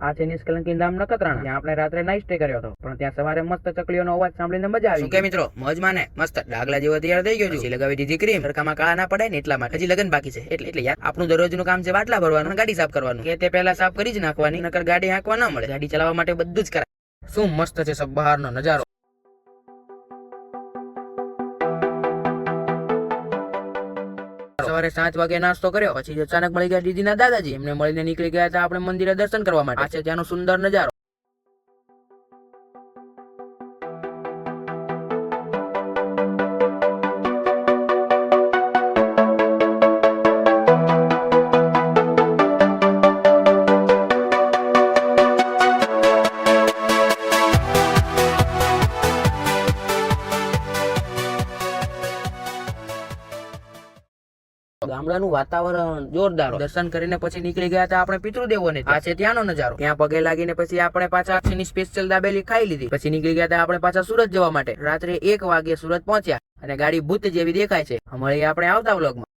આ છે નિષ્કલંકી ધામ નખત્રાણા. ત્યાં આપણે રાત્રે નાઈટ સ્ટે કર્યો હતો, પણ ત્યાં સવારે મસ્ત ચકલીઓનો અવાજ સાંભળીને મજા આવી. કે મિત્રો મોજમાં ને મસ્ત ડાગલા જેવો તૈયાર થઈ ગયો છું. લગાવી દીધી ક્રીમ, તડકામાં કાળા ના પડે ને એટલા માટે. હજી લગન બાકી છે એટલે યાર આપણું દરરોજનું કામ છે બાટલા ભરવાનું અને ગાડી સાફ કરવાનું. કે તે પહેલા સાફ કરી જ નાખવાની, નકર ગાડી હાંકવા ના મળે. ગાડી ચલાવવા માટે બધું જ કરાય. શું મસ્ત છે સબ બહારનો નજારો. સવારે 7 વાગે નાસ્તો કર્યો, પછી અચાનક મળી ગયા દીદીના દાદાજી. એમને મળીને નીકળી ગયા હતા આપણે મંદિરે દર્શન કરવા માટે. આ છે ત્યાંનો સુંદર નજારો. ગામડાનું વાતાવરણ જોરદાર. દર્શન કરીને પછી નીકળી ગયા હતા આપણે પિતૃદેવોને. આ છે ત્યાંનો નજારો. ત્યાં પગે લાગીને પછી આપણે પાછા આક્ષીની સ્પેશિયલ દાબેલી ખાઈ લીધી. પછી નીકળી ગયા હતા આપણે પાછા સુરત જવા માટે. રાત્રે 1 વાગે સુરત પહોંચ્યા અને ગાડી ભૂત જેવી દેખાય છે. મળીએ આપણે આવતા વ્લોગમાં.